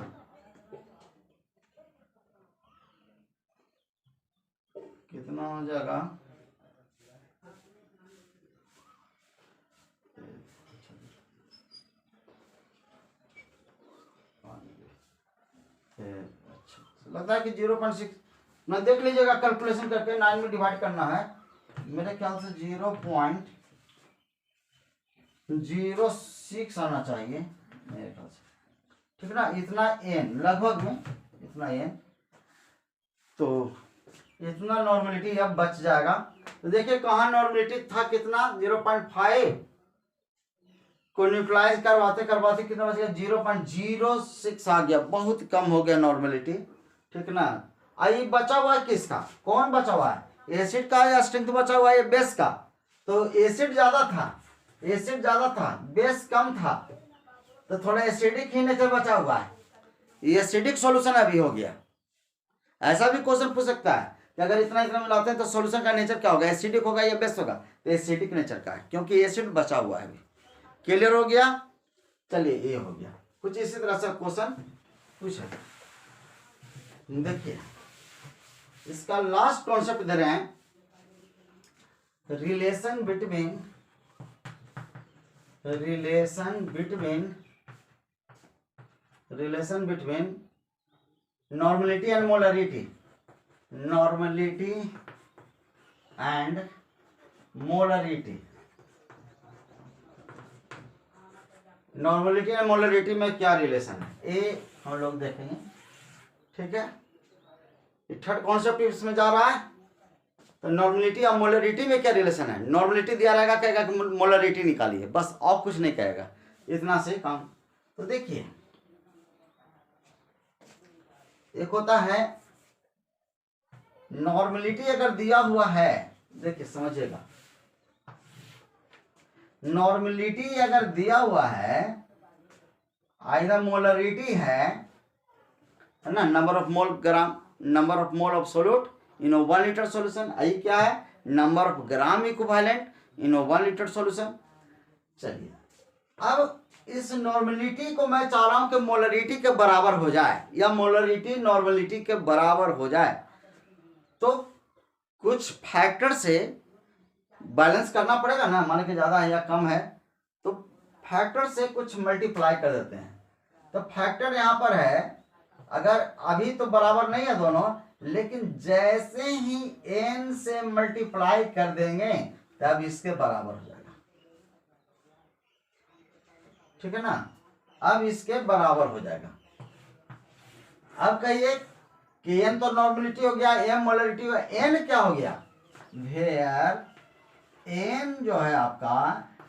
कितना हो जाएगा, लगता है कि 0.6 ना, देख लीजिएगा कैलकुलेशन करके, 9 में डिवाइड करना है, मेरे ख्याल से 0.06 आना चाहिए मेरे ख्याल से, ठीक है ना। इतना n लगभग में, इतना n, तो इतना नॉर्मलिटी अब बच जाएगा। तो देखिए कहाँ नॉर्मलिटी था, कितना 0.5 को न्यूट्रलाइज करवाते कितना बच गया, 0.06 आ गया, बहुत कम हो गया नॉर्मलिटी, ठीक ना। आई बचा हुआ है किसका, कौन बचा हुआ है, एसिड का या स्ट्रेंथ बचा हुआ है बेस का, तो एसिड ज्यादा था, बेस कम था, तो थोड़ा एसिडिक ही नेचर बचा हुआ है, ये एसिडिक सॉल्यूशन अभी हो गया। ऐसा भी क्वेश्चन पूछ सकता है कि अगर इतना मिलाते हैं तो सॉल्यूशन का नेचर क्या होगा, एसिडिक होगा या बेस होगा, तो एसिडिक नेचर का है, क्योंकि एसिड बचा हुआ है अभी। क्लियर हो गया, चलिए ये हो गया। कुछ इसी तरह से क्वेश्चन पूछे, देखिए इसका लास्ट कॉन्सेप्ट दे रहे हैं, relation between normality and molarity, normality and molarity में क्या रिलेशन है, ये हम लोग देखेंगे, ठीक है। थर्ड कॉन्सेप्ट इसमें जा रहा है, तो नॉर्मलिटी और मोलरिटी में क्या रिलेशन है, नॉर्मलिटी दिया रहेगा, कहेगा कि मोलरिटी निकालिए, बस और कुछ नहीं कहेगा, इतना से काम। तो देखिए एक होता है नॉर्मलिटी अगर दिया हुआ है, देखिए समझिएगा, नॉर्मलिटी अगर दिया हुआ है, आइदर मोलरिटी है ना, number of mole of solute in 1 litre solution, आई क्या है, number of gram equivalent in 1 litre solution. चलिए अब इस नॉर्मलिटी को मैं चाह रहा हूं कि मोलरिटी के बराबर हो जाए, या मोलरिटी नॉर्मलिटी के बराबर हो जाए, तो कुछ फैक्टर से बैलेंस करना पड़ेगा ना, मान के ज्यादा है या कम है, तो फैक्टर से कुछ मल्टीप्लाई कर देते हैं। तो फैक्टर यहाँ पर है, अगर अभी तो बराबर नहीं है दोनों, लेकिन जैसे ही n से मल्टीप्लाई कर देंगे तब इसके बराबर हो जाएगा, ठीक है ना। अब इसके बराबर हो जाएगा। अब कहिए कि n तो नॉर्मलिटी हो गया, m मोलरिटी हो गया, n क्या हो गया, वेयर एन जो है आपका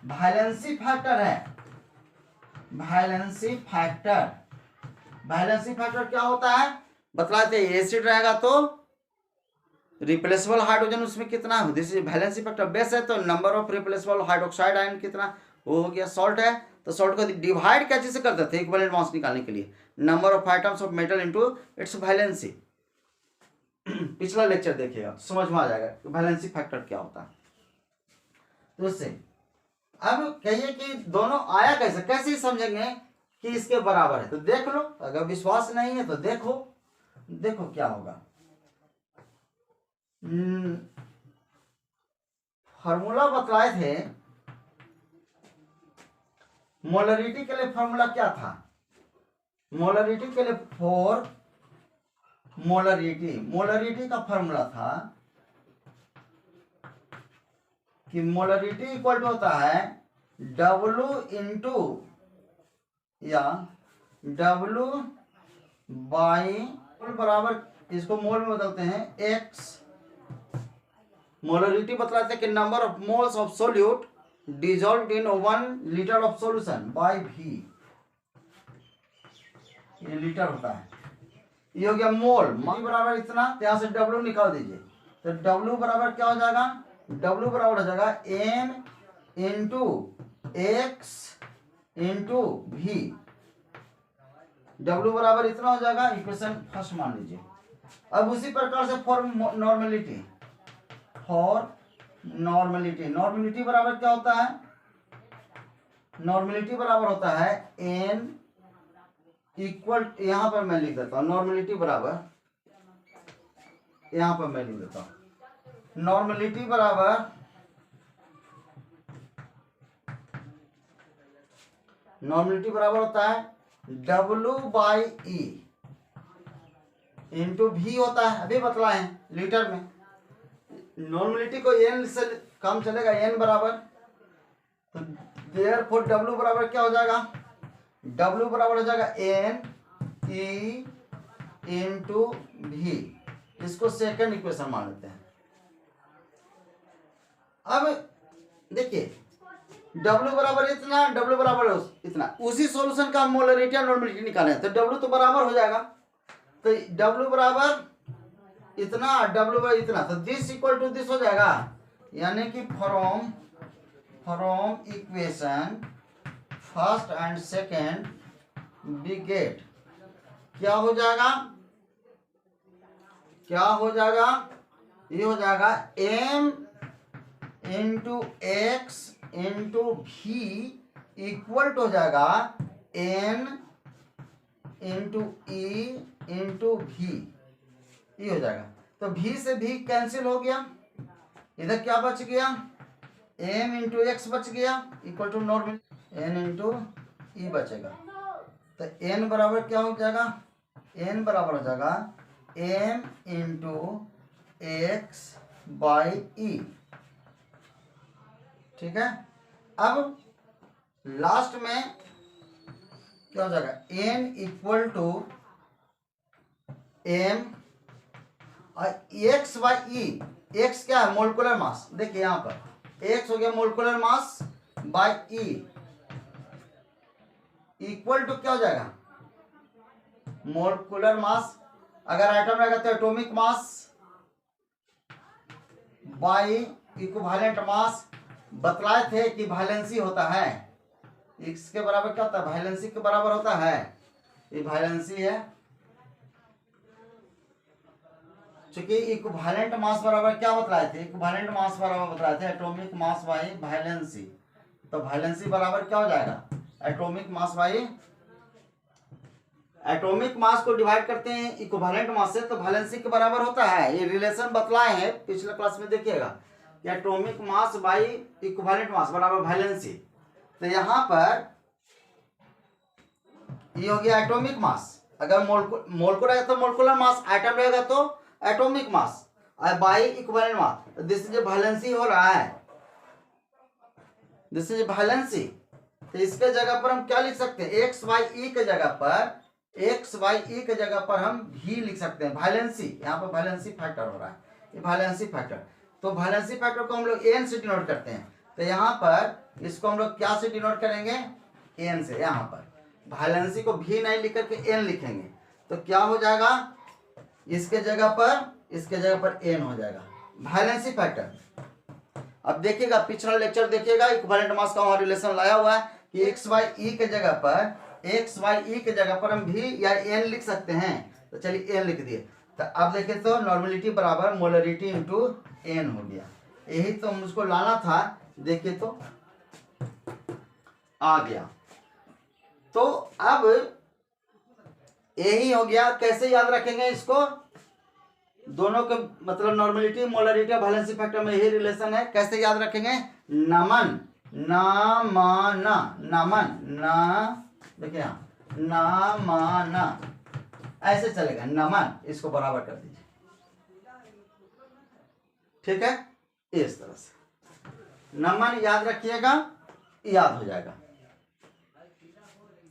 वैलेंसी फैक्टर है। वैलेंसी फैक्टर, वैलेंसी फैक्टर क्या होता है बतलाए थे, एसिड रहेगा तो रिप्लेसेबल हाइड्रोजन उसमें कितना है, this is valency factor. Base है तो number of replaceable hydroxide ion कितना, वो हो गया। सॉल्ट है तो सॉल्ट को डिवाइड क्या चीज से करते थे इक्विवेलेंट मास निकालने के लिए, number of items of metal into its valency. पिछला लेक्चर देखिएगा समझ में आ जाएगा वैलेंसी फैक्टर क्या होता है। तो उससे अब कहिए कि दोनों आया कैसे, कैसे ही समझेंगे कि इसके बराबर है, तो देख लो, अगर विश्वास नहीं है तो देखो, देखो क्या होगा। फॉर्मूला बतलाए थे, मोलरिटी के लिए फॉर्मूला क्या था, मोलरिटी के लिए फॉर मोलरिटी, मोलरिटी का फॉर्मूला था कि मोलरिटी इक्वल टू होता है W इंटू या W बाई बराबर, इसको मोल में बदलते हैं X। मोलरिटी बतलाते हैं कि number of moles of solute dissolved in 1 litre of solution by V, ये लीटर होता है। ये हो गया मोल, बराबर इतना, तो यहाँ से W निकाल दीजिए, तो W बराबर क्या हो जाएगा, W बराबर हो जाएगा N into X into V। W बराबर इतना हो जाएगा, इक्वेशन फर्स्ट मान लीजिए। अब उसी प्रकार से for normality, for normality, normality बराबर क्या होता है, नॉर्मेलिटी बराबर होता है N इक्वल, यहां पर मैं लिख देता हूं नॉर्मेलिटी बराबर, यहां पर मैं लिख देता हूं नॉर्मेलिटी बराबर होता है W by E into V होता है, अभी बतलाए हैं लीटर में। नॉर्मेलिटी को N से कम चलेगा, N बराबर, तो देयरफॉर W बराबर क्या हो जाएगा, W बराबर हो जाएगा N E इंटू V। इसको सेकंड इक्वेशन मान लेते हैं। अब देखिए W बराबर इतना, W बराबर इतना, उसी सॉल्यूशन का मोलरिटी और नॉर्मेलिटी निकाले तो W तो बराबर हो जाएगा, तो W बराबर इतना, W बराबर इतना, तो दिस इक्वल टू दिस हो जाएगा, यानी कि from equation first and second we get क्या हो जाएगा, क्या हो जाएगा, ये हो जाएगा M into X into V equal to हो जाएगा N into E into V, ये हो जाएगा। तो V से V कैंसिल हो गया, इधर क्या बच गया, M इंटू X बच गया equal to normal N into E बचेगा, तो N बराबर क्या हो जाएगा, N बराबर हो जाएगा M into X by E, ठीक है। अब लास्ट में क्या हो जाएगा, N equal to M X by E, X क्या है मोलिकुलर मास, देखिए यहां पर X हो गया molecular mass by E equal to क्या हो जाएगा, मोलिकुलर मास, अगर आइटम रहेगा तो atomic mass by equivalent mass. बतलाए थे कि वैलेंसी होता है, इसके बराबर क्या होता है, वैलेंसी के बराबर होता है, ये वैलेंसी है, चूंकि इक्विवेलेंट मास बराबर क्या बतलाए थे, इक्विवेलेंट मास बराबर बतलाए थे एटॉमिक मास बाई वैलेंसी, तो वैलेंसी बराबर क्या हो जाएगा, atomic mass by, atomic mass को डिवाइड करते हैं इक्विवेलेंट मास से तो वैलेंसी के बराबर होता है। ये रिलेशन बतलाए हैं पिछले क्लास में, देखिएगा कि एटॉमिक मास बाई इक्विवेलेंट मास बराबर वैलेंसी। तो यहां पर ये हो गया एटॉमिक मास, अगर मोलकुलर रहेगा तो मोलकुलर मास, आइटम रहेगा तो एटॉमिक मास और by equivalent mass, this is valency हो रहा है, दिस इज वैलेंसी। तो इसके जगह पर हम क्या लिख सकते हैं, एक्स बाई ई के जगह पर, एक्स बाई ई के जगह पर हम भी लिख सकते हैं वैलेंसी, यहाँ पर वैलेंसी फैक्टर हो रहा है, ये वैलेंसी फैक्टर। तो वैलेंसी फैक्टर को हम लोग एन से डिनोट करते हैं। तो यहाँ पर इसको हम लोग क्या से डिनोट करेंगे, एन से। यहाँ पर वैलेंसी को भी नहीं लिख करके एन लिखेंगे, तो क्या हो जाएगा, इसके जगह पर एन हो जाएगा वैलेंसी फैक्टर। अब देखिएगा पिछला लेक्चर देखिएगा, इक्विवेलेंट मास का वहाँ रिलेशन लाया हुआ है कि एक्स वाई ई के जगह पर हम भी या एन लिख सकते हैं। तो चलिए एन लिख दिए। तो अब देखिए तो नॉर्मेलिटी बराबर मोलरिटी इंटू एन हो गया। यही तो मुझको लाना था, देखिए तो आ गया। तो अब यही हो गया। कैसे याद रखेंगे इसको, दोनों के मतलब नॉर्मेलिटी, मोलरिटी और वैलेंसी फैक्टर में यही रिलेशन है। कैसे याद रखेंगे, नमन देखिए नमन ऐसे चलेगा, नमन, इसको बराबर कर दीजिए, ठीक है, इस तरह से नमन याद रखिएगा, याद हो जाएगा।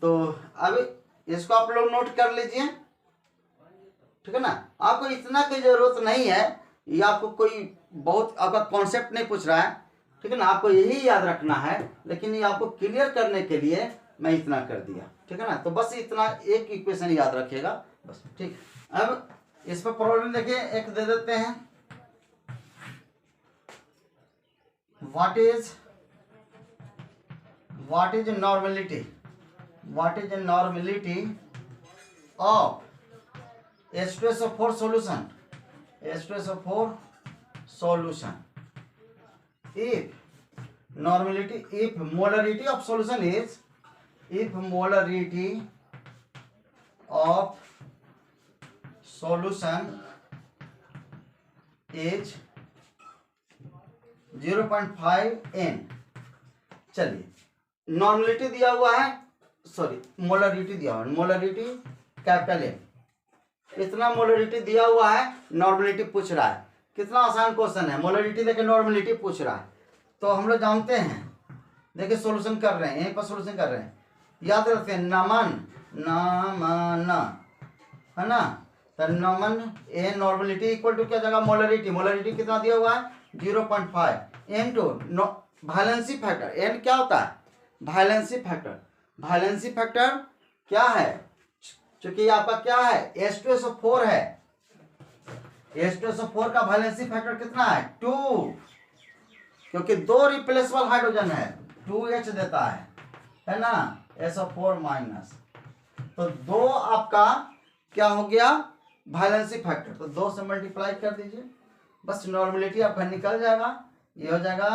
तो अब इसको आप लोग नोट कर लीजिए, ठीक है ना। आपको इतना की जरूरत नहीं है, ये आपको कोई बहुत आपका कॉन्सेप्ट नहीं पूछ रहा है, ठीक है ना। आपको यही याद रखना है, लेकिन ये आपको क्लियर करने के लिए मैं इतना कर दिया, ठीक है ना। तो बस इतना एक इक्वेशन याद रखिएगा बस, ठीक है। अब इस पर प्रॉब्लम देखिए, एक दे देते हैं, what is normality of H2SO4 solution if molarity of solution is, if molarity of solution is 0.5 n। चलिए नॉर्मेलिटी दिया हुआ है, सॉरी मोलरिटी दिया हुआ है, मोलरिटी कैपिटल एम, इतना मोलरिटी दिया हुआ है, नॉर्मेलिटी पूछ रहा है। कितना आसान क्वेश्चन है, मोलरिटी देके नॉर्मेलिटी पूछ रहा है। तो हम लोग जानते हैं, देखिए सॉल्यूशन कर रहे हैं, यहीं पर सॉल्यूशन कर रहे हैं, याद रखते हैं नमन है ना। तो नमन ए नॉर्मेलिटी इक्वल टू क्या जगह, मोलरिटी कितना दिया हुआ है 0.5 N to valency factor. N क्या होता है, वैलेंसी फैक्टर क्या है, क्योंकि आपका क्या है H2SO4 है, H2SO4 का वैलेंसी फैक्टर कितना है 2, क्योंकि 2 रिप्लेसेबल हाइड्रोजन है, 2H देता है ना, SO4 माइनस। तो 2 आपका क्या हो गया वैलेंसी फैक्टर, तो 2 से मल्टीप्लाई कर दीजिए, बस नॉर्मेलिटी आपका निकल जाएगा। ये हो जाएगा